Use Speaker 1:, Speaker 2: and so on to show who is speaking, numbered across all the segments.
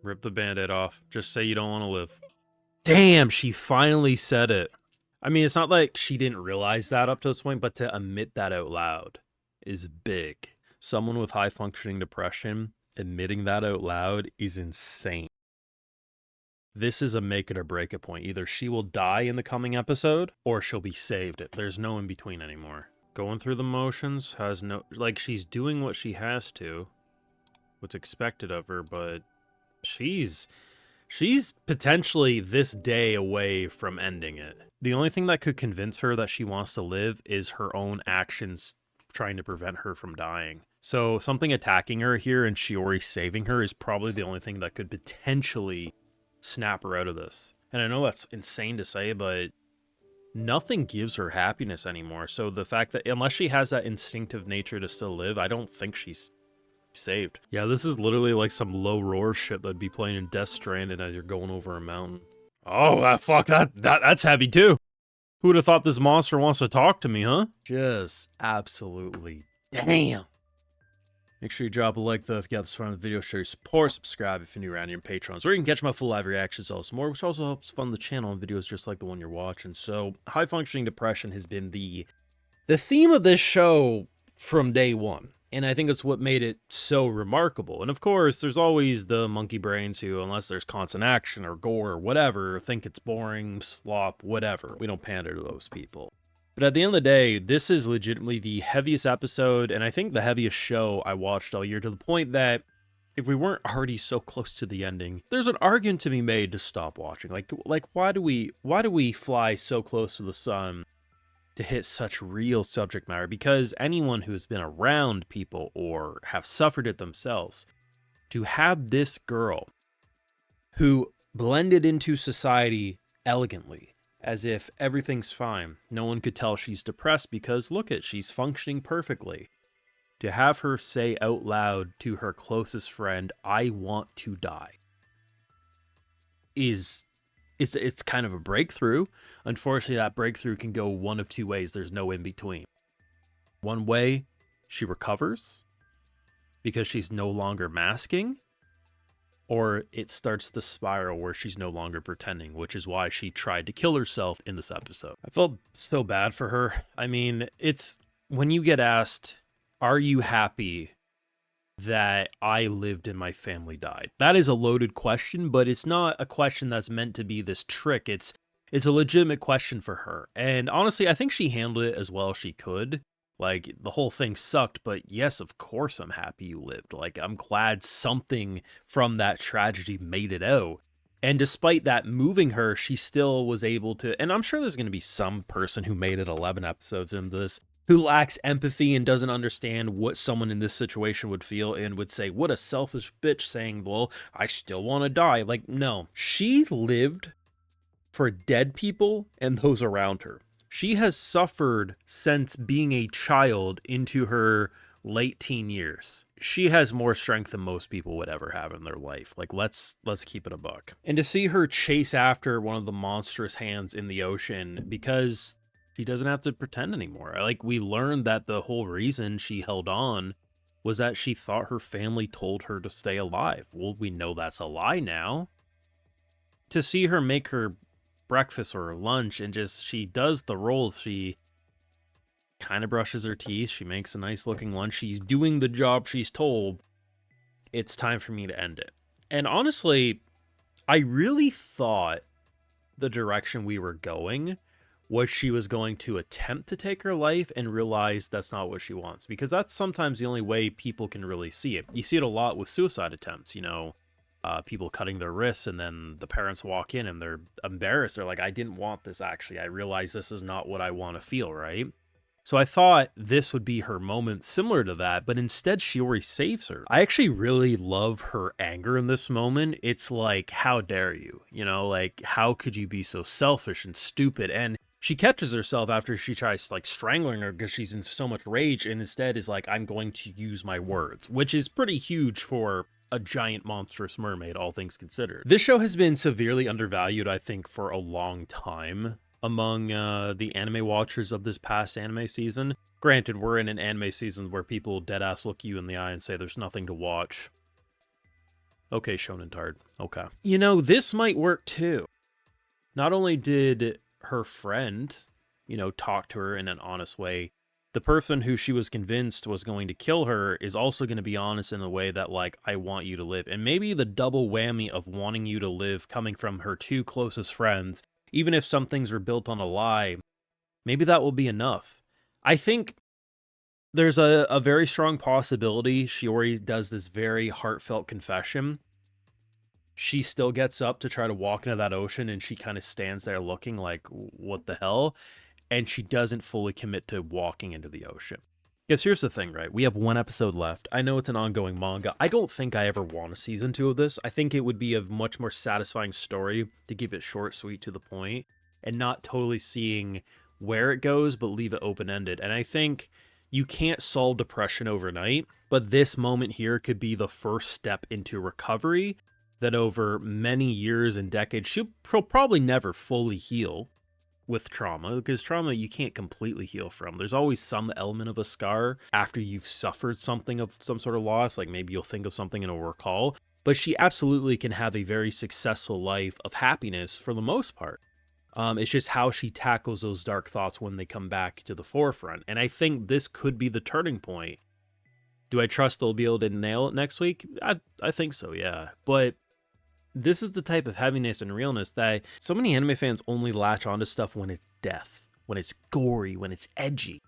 Speaker 1: Rip the Band-Aid off. Just say you don't want to live. Damn, she finally said it. I mean, it's not like she didn't realize that up to this point, but to admit that out loud is big. Someone with high-functioning depression admitting that out loud is insane. This is a make it or break it point. Either she will die in the coming episode, or she'll be saved. There's no in between anymore. Going through the motions has no... Like, she's doing what she has to. What's expected of her, but she's potentially this day away from ending it. The only thing that could convince her that she wants to live is her own actions trying to prevent her from dying. So something attacking her here and Shiori saving her is probably the only thing that could potentially snap her out of this. And I know that's insane to say, but nothing gives her happiness anymore. So the fact that unless she has that instinctive nature to still live, I don't think she's saved. Yeah, this is literally like some low roar shit that'd be playing in Death Stranding as you're going over a mountain. Oh, fuck, that's heavy too. Who would have thought this monster wants to talk to me, huh? Just absolutely damn. Make sure you drop a like though if you got this far in the video, share your support, subscribe if you're new around here, and Patrons, where you can catch my full live reactions, also more, which also helps fund the channel and videos just like the one you're watching. So, high functioning depression has been the theme of this show from day one. And I think it's what made it so remarkable. And of course, there's always the monkey brains who, unless there's constant action or gore or whatever, think it's boring, slop, whatever. We don't pander to those people. But at the end of the day, this is legitimately the heaviest episode, and I think the heaviest show I watched all year, to the point that if we weren't already so close to the ending, there's an argument to be made to stop watching. Like why do we fly so close to the sun to hit such real subject matter? Because anyone who has been around people or have suffered it themselves, to have this girl who blended into society elegantly, as if everything's fine. No one could tell she's depressed because look at, she's functioning perfectly. To have her say out loud to her closest friend, I want to die, it's kind of a breakthrough. Unfortunately, that breakthrough can go one of two ways. There's no in between. One way, she recovers because she's no longer masking, or it starts the spiral where she's no longer pretending, which is why she tried to kill herself in this episode. I felt so bad for her. I mean, it's when you get asked, are you happy that I lived and my family died? That is a loaded question, but it's not a question that's meant to be this trick. It's a legitimate question for her. And honestly, I think she handled it as well as she could. Like, the whole thing sucked, but yes, of course I'm happy you lived. Like, I'm glad something from that tragedy made it out. And despite that moving her, she still was able to, and I'm sure there's going to be some person who made it 11 episodes into this who lacks empathy and doesn't understand what someone in this situation would feel and would say, what a selfish bitch, saying, well, I still want to die. Like, no, she lived for dead people and those around her. She has suffered since being a child into her late teen years. She has more strength than most people would ever have in their life. Like, let's keep it a buck. And to see her chase after one of the monstrous hands in the ocean, because she doesn't have to pretend anymore. Like, we learned that the whole reason she held on was that she thought her family told her to stay alive. Well, we know that's a lie now. To see her make her breakfast or lunch and just, she does the role. She kind of brushes her teeth. She makes a nice looking lunch. She's doing the job she's told. It's time for me to end it. And honestly, I really thought the direction we were going was she was going to attempt to take her life and realize that's not what she wants, because that's sometimes the only way people can really see it. You see it a lot with suicide attempts, you know, people cutting their wrists and then the parents walk in and they're embarrassed. They're like, I didn't want this, actually. I realize this is not what I want to feel, right? So I thought this would be her moment similar to that, but instead Shiori saves her. I actually really love her anger in this moment. It's like, how dare you? You know, like, how could you be so selfish and stupid? And she catches herself after she tries like strangling her because she's in so much rage, and instead is like, I'm going to use my words, which is pretty huge for a giant monstrous mermaid, all things considered. This show has been severely undervalued, I think, for a long time among the anime watchers of this past anime season. Granted, we're in an anime season where people deadass look you in the eye and say there's nothing to watch. Okay, Shonen Tard. Okay. You know, this might work too. Not only did her friend, talk to her in an honest way, the person who she was convinced was going to kill her is also going to be honest in a way that, like, I want you to live. And maybe the double whammy of wanting you to live coming from her two closest friends, even if some things were built on a lie, maybe that will be enough. I think there's a very strong possibility Shiori does this very heartfelt confession. She still gets up to try to walk into that ocean, and she kind of stands there looking like, what the hell? And she doesn't fully commit to walking into the ocean. Because here's the thing, right? We have one episode left. I know it's an ongoing manga. I don't think I ever want a season 2 of this. I think it would be a much more satisfying story to keep it short, sweet, to the point, and not totally seeing where it goes, but leave it open-ended. And I think you can't solve depression overnight, but this moment here could be the first step into recovery that over many years and decades, she'll probably never fully heal with trauma, because trauma you can't completely heal from. There's always some element of a scar after you've suffered something of some sort of loss, like maybe you'll think of something and it'll recall, but she absolutely can have a very successful life of happiness for the most part. It's just how she tackles those dark thoughts when they come back to the forefront. And I think this could be the turning point. Do I trust they'll be able to nail it next week? I think so, yeah. But this is the type of heaviness and realness that so many anime fans only latch onto stuff when it's death, when it's gory, when it's edgy.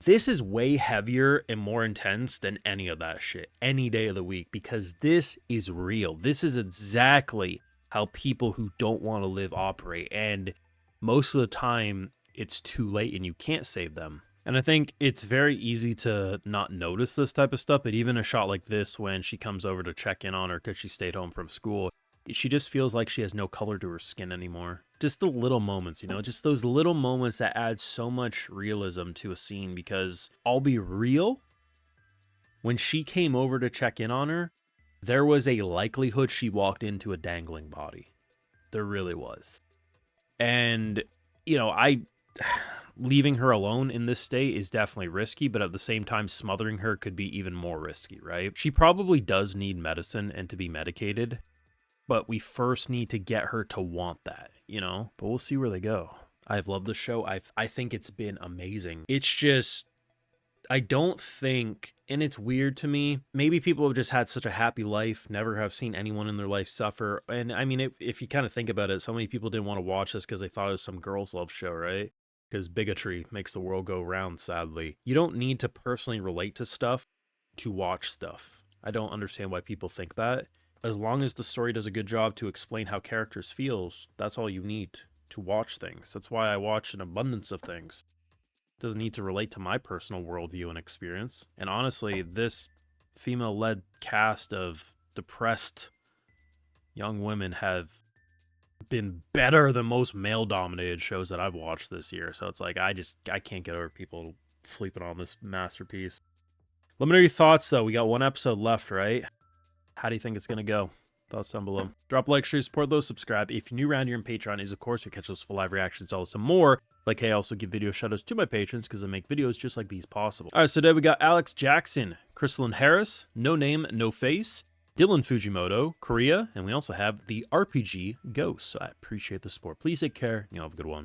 Speaker 1: This is way heavier and more intense than any of that shit, any day of the week, because this is real. This is exactly how people who don't want to live operate, and most of the time, it's too late and you can't save them. And I think it's very easy to not notice this type of stuff, but even a shot like this, when she comes over to check in on her because she stayed home from school, she just feels like she has no color to her skin anymore. Just the little moments, just those little moments that add so much realism to a scene, because I'll be real, when she came over to check in on her, there was a likelihood she walked into a dangling body. There really was. And, leaving her alone in this state is definitely risky, but at the same time, smothering her could be even more risky, right? She probably does need medicine and to be medicated, but we first need to get her to want that, But we'll see where they go. I've loved the show. I think it's been amazing. It's just, I don't think, and it's weird to me, maybe people have just had such a happy life, never have seen anyone in their life suffer. And I mean, if you kind of think about it, so many people didn't want to watch this because they thought it was some girls' love show, right? Because bigotry makes the world go round, sadly. You don't need to personally relate to stuff to watch stuff. I don't understand why people think that. As long as the story does a good job to explain how characters feels, that's all you need to watch things. That's why I watch an abundance of things. It doesn't need to relate to my personal worldview and experience. And honestly, this female-led cast of depressed young women have been better than most male-dominated shows that I've watched this year. So it's like, I can't get over people sleeping on this masterpiece. Let me know your thoughts, though. We got one episode left, right? How do you think it's going to go? Thoughts down below. Drop a like, share, support those, subscribe. If you're new around here on Patreon, is of course you catch those full live reactions, all some more. Like, hey, I also give video shoutouts to my patrons because I make videos just like these possible. All right, so today we got Alex Jackson, Crystalline Harris, No Name, No Face, Dylan Fujimoto, Korea, and we also have the RPG Ghost. So I appreciate the support. Please take care, and you'll have a good one.